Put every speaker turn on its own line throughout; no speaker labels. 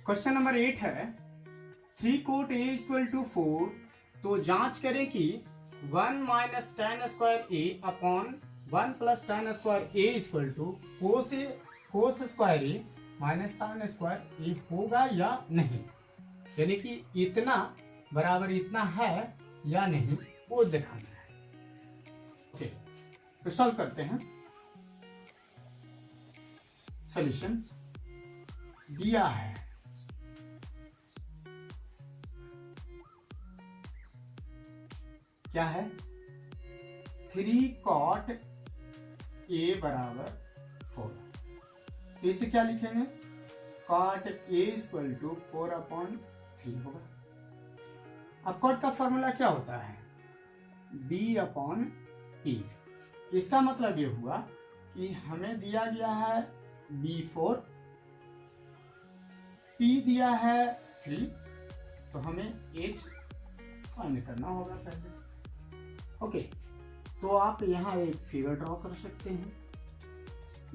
Question number 8 है 3 cot a equal to 4। तो जांच करें कि 1 minus tan square A upon 1 plus tan square A equal to cos square A minus sine square A होगा या नहीं, यानी कि इतना बराबर इतना है या नहीं वो दिखाना है। ओके, तो सॉल्व करते हैं। सॉल्यूशन दिया है क्या है, 3 cot a बराबर 4। तो इसे क्या लिखेंगे, cot a equal to 4 upon 3 होगा। अब cot का फॉर्मूला क्या होता है, b अपॉन p। इसका मतलब ये हुआ कि हमें दिया गया है b4, p दिया है 3, तो हमें h फाइंड करना होगा पहले। ओके, तो आप यहाँ एक फिगर ड्रॉ कर सकते हैं,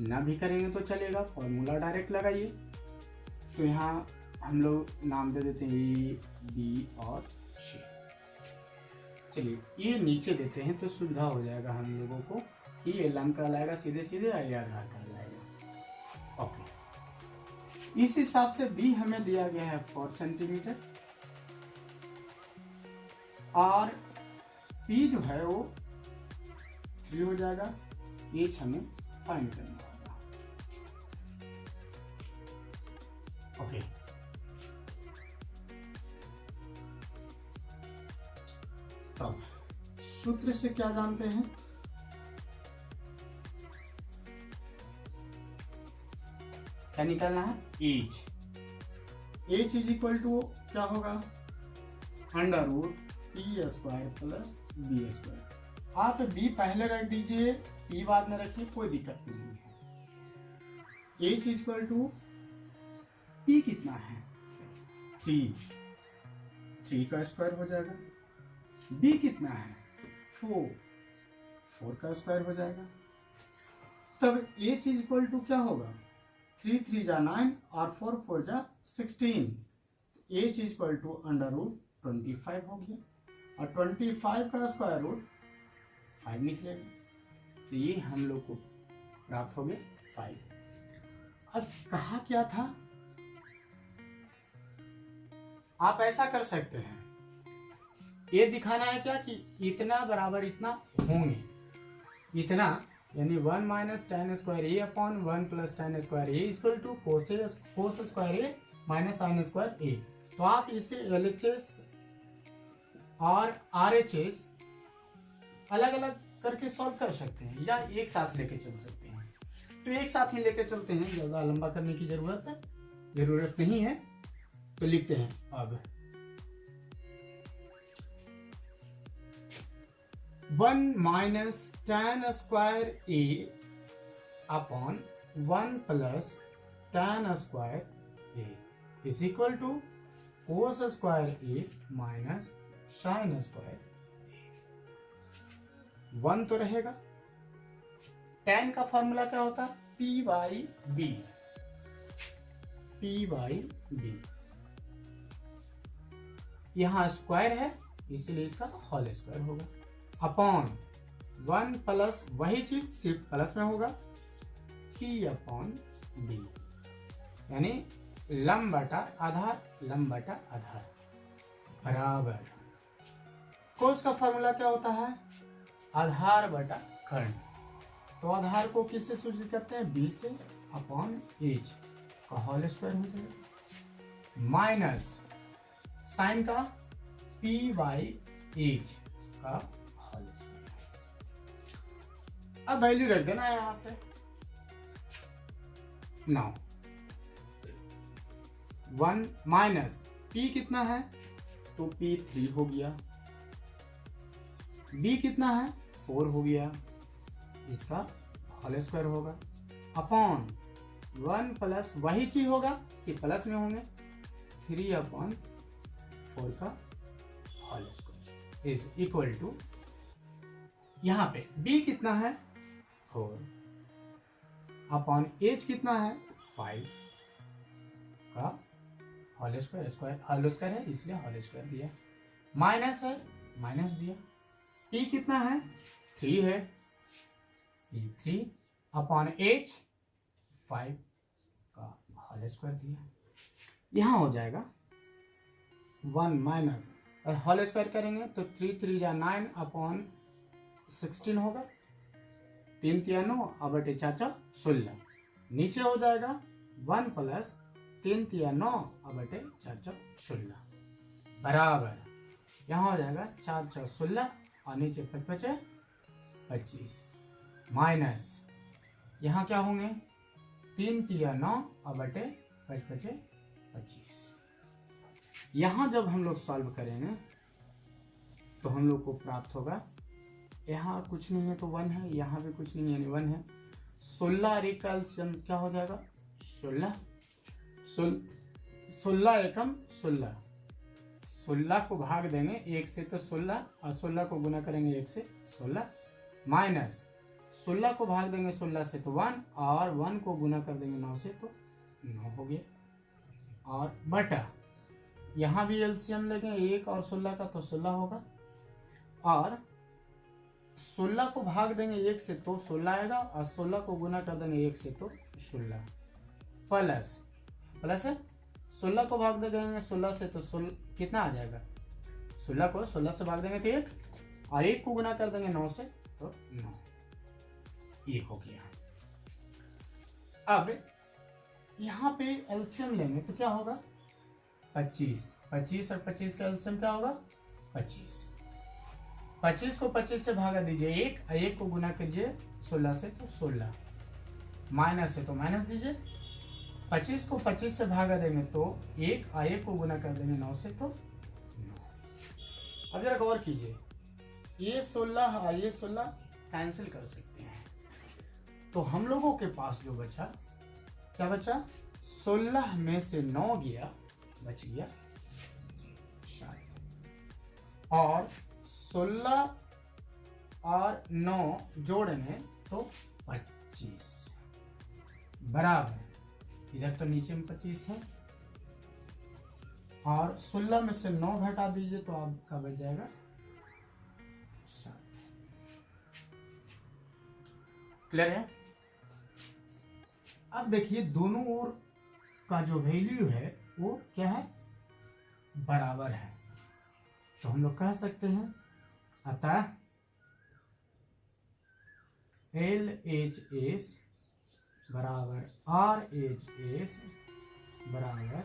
ना भी करेंगे तो चलेगा, फॉर्मूला डायरेक्ट लगाइए। तो यहाँ हम लोग नाम दे देते हैं ए बी और सी। चलिए ये नीचे देते हैं तो सुविधा हो जाएगा हम लोगों को कि ये लंब का लाएगा सीधे सीधे या आधार का लाएगा। ओके, इस हिसाब से बी हमें दिया गया है 4 सेंटीमीटर और P जो है वो 3 हो जाएगा। H हमें फाइंड करना होगा। ओके, तब सूत्र से क्या जानते हैं, क्या निकालना है, H इज इक्वल टू क्या होगा, under root P square plus B square. आप बी पहले रख दीजिए, पी बाद में रखिए, कोई दिक्कत नहीं है। एच इक्वल टू पी कितना है 3 का स्क्वायर हो जाएगा, बी कितना है 4 का स्क्वायर हो जाएगा। तब एच इक्वल टू क्या होगा, 3 3 जा 9 और 4 4 जा 16। H equal to under root 25 हो गया और 25 का स्क्वायर रूट 5 निकलेगा। तो ये हम लोग को प्राप्त हो गया 5। अब कहा क्या था, आप ऐसा कर सकते हैं, ये दिखाना है क्या कि इतना बराबर इतना होंगे, इतना यानी 1 minus tan square A upon 1 plus tan square A equal to cos square A minus sine square A. तो आप इसे LHS और RHS अलग अलग करके सॉल्व कर सकते हैं या एक साथ लेके चल सकते हैं। तो एक साथ ही लेके चलते हैं, ज्यादा लंबा करने की जरूरत नहीं है। तो लिखते हैं अब 1 minus tan square A upon 1 plus tan square A is equal to cos square A minus sine square A. 1 तो रहेगा, tan का फॉर्मूला क्या होता है, P बाई बी। यहां स्क्वायर है इसलिए इसका होल स्क्वायर होगा, अपॉन 1 प्लस वही चीज सिर्फ प्लस में होगा, P अपॉन बी, यानी लंब बटा आधार बराबर। कोस का फॉर्मूला क्या होता है, आधार बटा कर्ण। तो आधार को किससे सूचित करते हैं, बी से, अपॉन एच का होल स्क्वायर हो जाएगा, माइनस साइन का पी बाई एच का होल स्क्वायर। अब वैल्यू रख देना यहां से। नाउ 1 माइनस पी कितना है, तो पी 3 हो गया, b कितना है 4 हो गया, इसका होल स्क्वायर होगा, अपॉन 1 प्लस वही चीज होगा सिर्फ प्लस में होंगे, 3 अपॉन 4 का whole square is equal to, यहां पे b कितना है 4 अपॉन h कितना है 5 का होल स्क्वायर है इसलिए होल स्क्वायर दिया, माइनस है माइनस दिया, p कितना है 3 है, p 3 अपॉन h 5 का होल स्क्वायर दिया। यहाँ हो जाएगा 1 माइनस होल स्क्वायर करेंगे तो 3 3 या 9 अपॉन 16 होगा, 3 3 9 और बटे 4 4 16, नीचे हो जाएगा 1 प्लस 3 3 9 और बटे 4 4 16 बराबर, यहाँ हो जाएगा 4 4 16 और नीचे 5 5 25 माइनस यहाँ क्या होंगे 3 3 9 और बटे 5 5 25। यहाँ जब हम लोग सॉल्व करेंगे तो हम लोग को प्राप्त होगा, यहाँ कुछ नहीं है तो 1 है, यहाँ भी कुछ नहीं है 1 है, 16 का एलसीएम क्या हो जाएगा 16 एकम 16, 16 को भाग देंगे 1 से तो 16 और 16 को गुना करेंगे 1 से 16 माइनस 16 को भाग देंगे 16 से तो 1 और 1 को गुना कर देंगे 9 से तो 9 हो गया, और बटा यहाँ भी एलसीएम लेंगे 1 और 16 का तो 16 होगा, और 16 को भाग देंगे 1 से तो 16 आएगा और 16 को गुना कर देंगे 1 से तो 16 प्लस है 16 को भाग देंगे 16 से तो 16 कितना आ जाएगा, 16 को 16 से भाग देंगे तो 1 और 1 को गुना कर देंगे 9 से तो 9, ये हो गया। अब यहाँ पे एलसीएम लेंगे तो क्या होगा 25 और 25 का एलसीएम क्या होगा 25 को 25 से भागा दीजिए 1 और 1 को गुना कीजिए 16 से तो 16, माइनस है तो माइनस दीजिए, 25 को 25 से भागा देंगे तो 1 और 1 को गुना कर देंगे 9 से तो 9। अब जरा गौर कीजिए, ये 16 और ये 16 कैंसिल कर सकते हैं, तो हम लोगों के पास जो बचा क्या बचा, 16 में से 9 गया बच गया 7, और 16 और 9 जोड़ेंगे तो 25 बराबर, इधर तो नीचे में 25 है और 16 में से 9 घटा दीजिए तो आपका बच जाएगा 7। क्लियर है? अब देखिए दोनों ओर का जो वैल्यू है वो क्या है, बराबर है, तो हम लोग कह सकते हैं अतः LHS बराबर RHS बराबर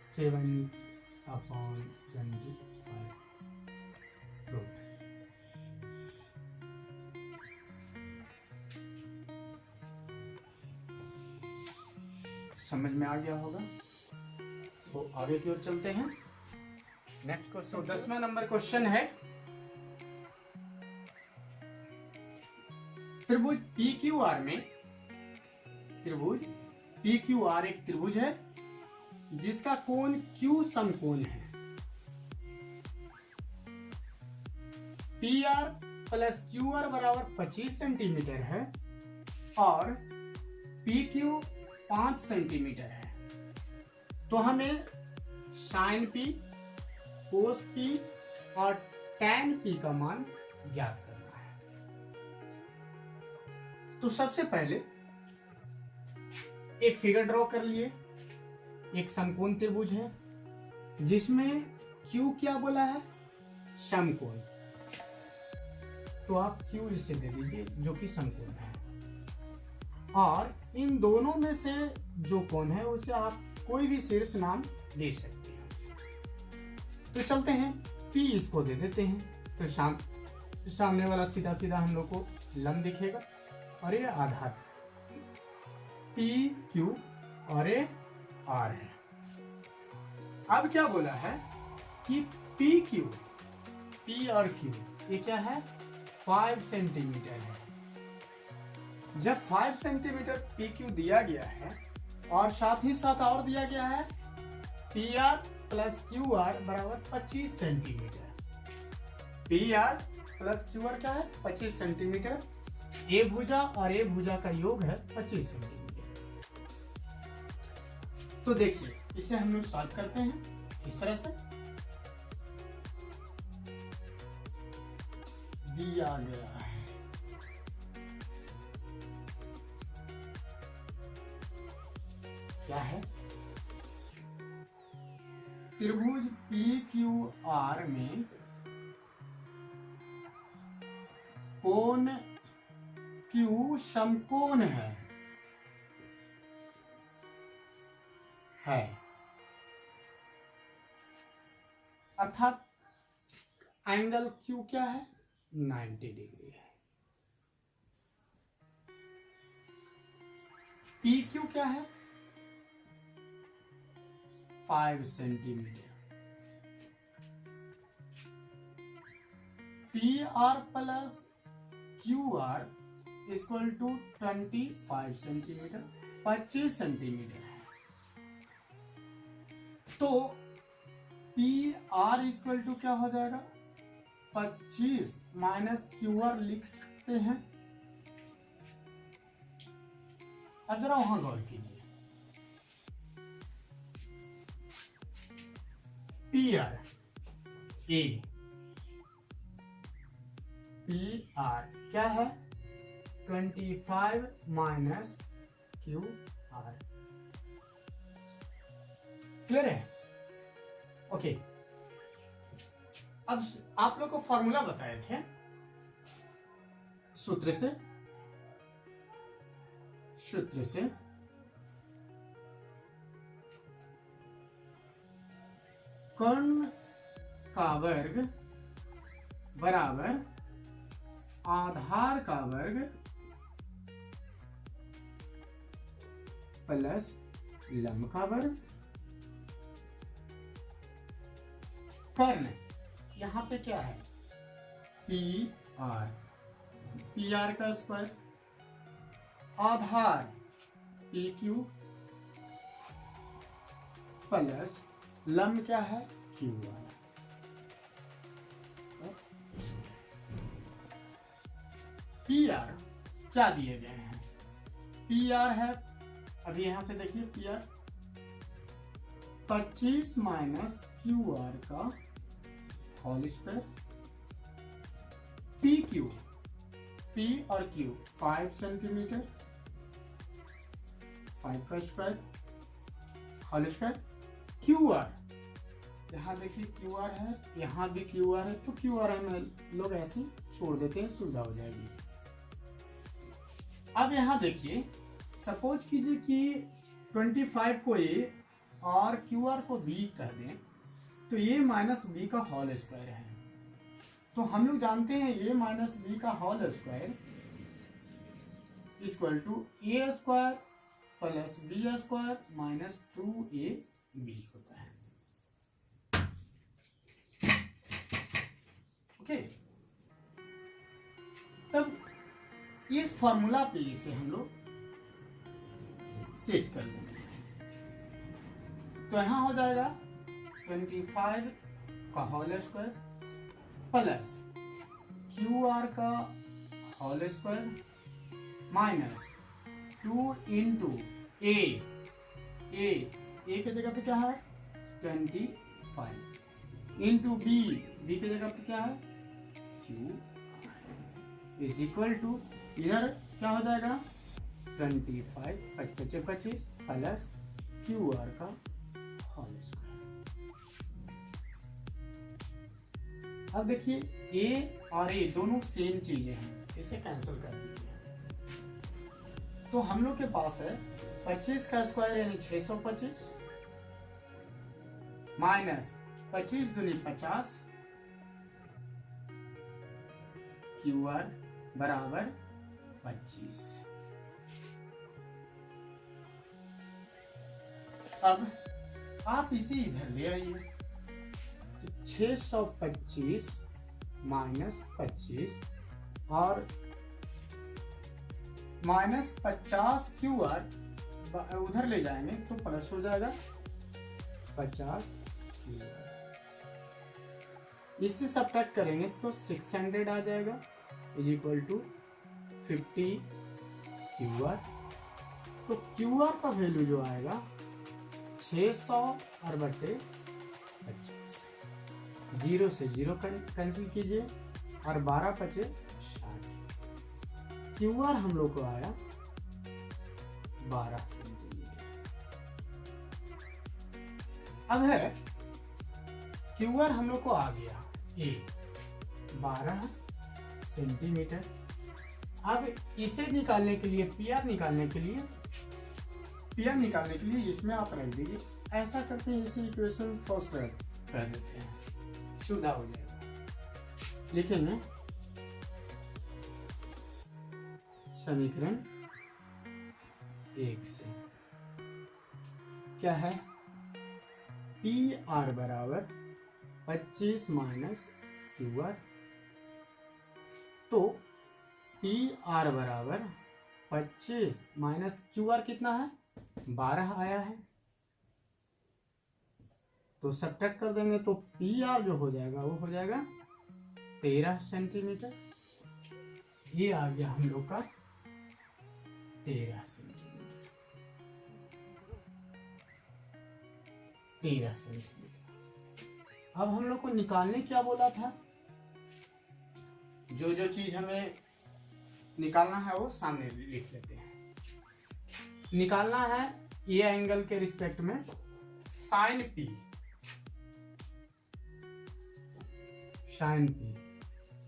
7/25 रूट। समझ में आ गया होगा, तो आगे की ओर चलते हैं। नेक्स्ट क्वेश्चन 10वां नंबर क्वेश्चन है, त्रिभुज PQR में, त्रिभुज PQR एक त्रिभुज है जिसका कोण Q समकोण है, PR प्लस QR बराबर 25 सेंटीमीटर है और PQ 5 सेंटीमीटर है, तो हमें साइन P, कोस P और tan P का मान ज्ञात करना है। तो सबसे पहले एक फिगर ड्रॉ कर लिए, एक समकोण त्रिभुज है जिसमें Q क्या बोला है, समकोण, तो आप Q इसे दे दीजिए जो कि समकोण है, और इन दोनों में से जो कोण है उसे आप कोई भी शीर्ष नाम दे सकते हैं। तो चलते हैं P इसको दे देते हैं, तो सामने वाला सीधा सीधा हम लोग को लंब दिखेगा और ये आधार PQ और ये R है। अब क्या बोला है कि PQ, P और Q ये क्या है 5 सेंटीमीटर है। जब 5 सेंटीमीटर PQ दिया गया है और साथ ही साथ और दिया गया है PR प्लस QR बराबर 25 सेंटीमीटर, PR प्लस QR क्या है 25 सेंटीमीटर, ए भुजा और ए भुजा का योग है 25 सेंटीमीटर। तो देखिए इसे हम लोग सॉल्व करते हैं इस तरह से। दिया गया है क्या है, त्रिभुज PQR में कोण Q समकोण है अर्थात एंगल Q क्या है, 90 डिग्री है। PQ क्या है, 5 centimetre. PR plus QR equal to 25 centimetre, 25 centimetre है। तो PR इक्वल टू क्या हो जाएगा, 25 माइनस QR लिख सकते हैं। अब जरा वहां गौर कीजिए, PR क्या है, 25 माइनस QR। क्लियर है? ओके। अब आप लोग को फॉर्मूला बताए थे सूत्र से कर्ण का वर्ग बराबर आधार का वर्ग प्लस लंब का वर्ग। कर्ण यहां पे क्या है, PR का स्क्वायर, आधार PQ प्लस लंब क्या है, QR। PR क्या दिए गए हैं, PR है, अभी यहां से देखिए PR 25 माइनस QR का होल स्क्वायर, PQ P और Q 5 सेंटीमीटर, 5 का स्क्वायर होल स्क्वायर, QR यहाँ देखिए QR है, यहाँ भी QR है, तो QR हम लोग ऐसे छोड़ देते हैं, सुविधा हो जाएगी। अब यहाँ देखिए, सपोज कीजिए कि 25 को A और QR को B कर दें, तो A माइनस B का होल स्क्वायर है। तो हम लोग जानते हैं A माइनस B का whole square equal to A square plus B square minus 2AB होता है। ओके, तब इस फॉर्मूला पे इसे हम लोग सेट कर लेंगे। तो यहां हो जाएगा 25 का होल स्क्वायर प्लस QR का whole square minus 2 into A की जगह पे क्या है 25 इंटू B की जगह पे क्या है Q इज इक्वल टू, इधर क्या हो जाएगा 25 25 प्लस QR का होल स्क्वायर। अब देखिए A और A दोनों सेम चीजें हैं, इसे कैंसिल कर दीजिए। तो हम लोग के पास है 25 का स्क्वायर यानी 625 माइनस 25 दूनी 50 QR बराबर 25। अब आप इसे इधर ले आइए, 625 माइनस 25 और माइनस 50 QR उधर ले जाएंगे तो प्लस हो जाएगा 50 QR। इससे सब्ट्रैक्ट करेंगे तो 600 आ जाएगा इज इक्वल टू 50 QR। तो QR का वैल्यू जो आएगा 600 और बटे 25, 0 से 0 कैंसिल कीजिए और 12 पचे 60। क्यूआर हम लोग को आया 12 सेंटीमीटर। अब है क्यूआर हम लोग को आ गया 12 सेंटीमीटर। अब इसे निकालने के लिए पीआर निकालने के लिए इसमें आप रख दीजिए। ऐसा करते हैं, इसे इक्वेशन फर्स्ट कर देते हैं, सुविधा हो जाएगा। लिखेंगे समीकरण 1 से क्या है, पी आर बराबर 25 माइनस क्यू आर। तो पी आर बराबर 25 माइनस क्यू आर कितना है, 12 आया है। तो सब्ट्रैक्ट कर देंगे तो पी आर जो हो जाएगा वो हो जाएगा 13 सेंटीमीटर। ये आ गया हम लोग का 13 सेंटीमीटर। 13 सेंटीमीटर। अब हम लोग को निकालने क्या बोला था, जो जो चीज हमें निकालना है वो सामने लिख लेते हैं। निकालना है ए एंगल के रिस्पेक्ट में साइन पी।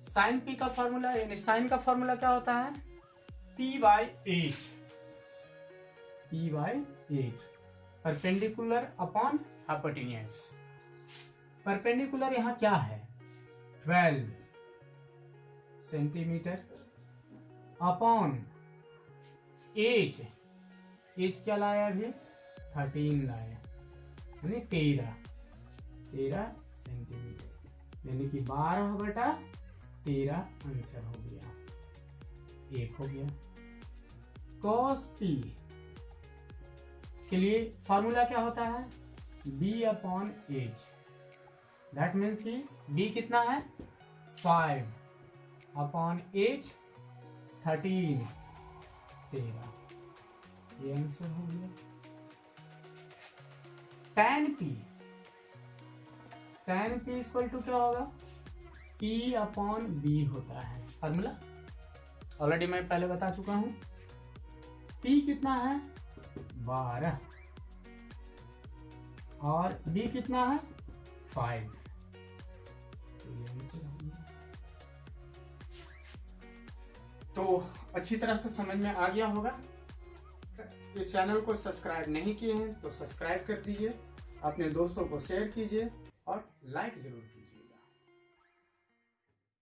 साइन पी का फॉर्मूला, यानी साइन का फॉर्मूला क्या होता है, P by H. Perpendicular upon hypotenuse. Perpendicular यहां क्या है 12 सेंटीमीटर अपॉन एच क्या लाया अभी 13 लाया, यानी 13 सेंटीमीटर, यानी कि 12/13 आंसर हो गया, 1 हो गया। cos p के लिए फॉर्मूला क्या होता है, b upon H. That means कि b कितना है 5 अपॉन एच 13 ये आंसर हो गया। tan p इक्वल टू क्या होगा, p अपॉन b होता है फॉर्मूला, ऑलरेडी मैं पहले बता चुका हूं। p कितना है 12 और b कितना है 5। तो अच्छी तरह से समझ में आ गया होगा। इस चैनल को सब्सक्राइब नहीं किए हैं तो सब्सक्राइब कर दीजिए, अपने दोस्तों को शेयर कीजिए और लाइक जरूर कीजिए।